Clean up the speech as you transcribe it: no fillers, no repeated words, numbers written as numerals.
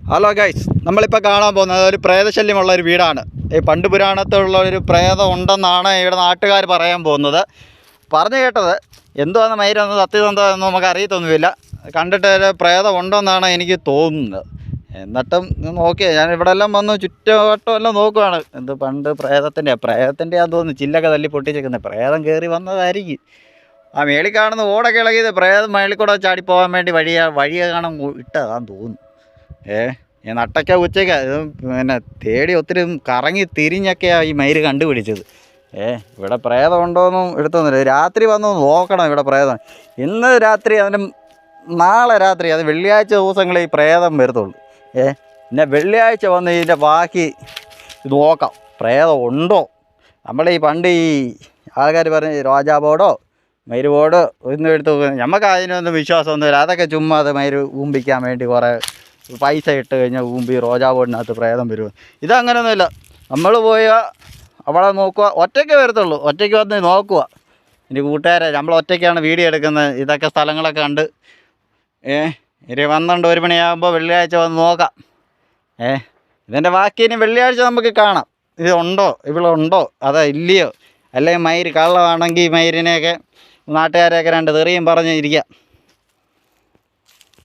Hello guys, നമ്മളിപ്പോൾ കാണാൻ പോകുന്നത് ഒരു പ്രേതശല്യമുള്ള ഒരു വീടാണ്. ഈ പണ്ട് പുരാണത്തിലുള്ള ഒരു പ്രേതം ഉണ്ടെന്നാണ് ഇവിടെ നാട്ടുകാർ പറയാൻ പോകുന്നത്. പറഞ്ഞു കേട്ടത് എന്തുവാന്ന് മയിലൊന്നും സത്യസന്ധമെന്ന് നമുക്ക് അറിയത്തൊന്നുമില്ല. കണ്ടിട്ട് ഒരു പ്രേതം ഉണ്ടെന്നാണ് എനിക്ക് തോന്നുന്നത്. എന്നിട്ടും നോക്കിയാൽ ഞാൻ ഇവിടെ എല്ലാം വന്ന് ചുറ്റുവട്ടം എല്ലാം നോക്കുവാണ്. എന്ത് പണ്ട് പ്രേതത്തിൻ്റെ ആണെന്ന് തോന്നുന്നു. ചില്ലൊക്കെ തല്ലി പൊട്ടിച്ചേക്കുന്നത് പ്രേതം കയറി വന്നതായിരിക്കും. ആ മേളിൽ കാണുന്ന ഓടൊക്കെ ഇളകിയത് പ്രേതം മേളിൽ കൂടെ ചാടിപ്പോകാൻ വേണ്ടി വഴിയെ കാണാൻ ഇട്ടതാന്ന് തോന്നുന്നു. ഞാൻ നട്ടയ്ക്ക ഉച്ചയ്ക്ക ഇത് പിന്നെ തേടി ഒത്തിരി കറങ്ങി തിരിഞ്ഞൊക്കെയാണ് ഈ മയിൽ കണ്ടുപിടിച്ചത്. ഇവിടെ പ്രേതം ഉണ്ടോയെന്നും എടുത്തൊന്നുമില്ല. രാത്രി വന്ന് നോക്കണം ഇവിടെ പ്രേതം. ഇന്ന് രാത്രി അതിന് നാളെ രാത്രി, അത് വെള്ളിയാഴ്ച ദിവസങ്ങളിൽ ഈ പ്രേതം വരത്തുള്ളൂ. പിന്നെ വെള്ളിയാഴ്ച വന്ന് ഇതിൻ്റെ ബാക്കി നോക്കാം പ്രേതം ഉണ്ടോ. നമ്മൾ ഈ പണ്ട് ഈ ആൾക്കാർ പറഞ്ഞ് രോജാബോർഡോ മയിൽ ബോർഡോ ഒന്നും എടുത്ത് നമുക്ക് അതിനൊന്നും വിശ്വാസമൊന്നുമില്ല. അതൊക്കെ ചുമ്മാ അത് മയിൽ ഊമ്പിക്കാൻ വേണ്ടി കുറേ പൈസ ഇട്ട് കഴിഞ്ഞാൽ ഊമ്പി റോജാ ബോർഡിനകത്ത് പ്രേതം വരും. ഇതങ്ങനെയൊന്നുമില്ല. നമ്മൾ പോയാൽ അവളെ നോക്കുക, ഒറ്റയ്ക്ക് വരത്തുള്ളൂ. ഒറ്റയ്ക്ക് വന്ന് നോക്കുക. ഇനി കൂട്ടുകാരെ നമ്മൾ ഒറ്റയ്ക്കാണ് വീഡിയോ എടുക്കുന്നത്. ഇതൊക്കെ സ്ഥലങ്ങളൊക്കെ കണ്ട് ഇനി 12 മണിയാകുമ്പോൾ വെള്ളിയാഴ്ച വന്ന് നോക്കാം. ഇതിൻ്റെ ബാക്കി ഇനി വെള്ളിയാഴ്ച നമുക്ക് കാണാം. ഇത് ഉണ്ടോ, ഇവിടെ ഉണ്ടോ അതോ ഇല്ലയോ. അല്ലെങ്കിൽ മയിൽ കള്ളമാണെങ്കിൽ മയിലിനെയൊക്കെ നാട്ടുകാരെയൊക്കെ 2 തെറിയും പറഞ്ഞ് ഇരിക്കാം.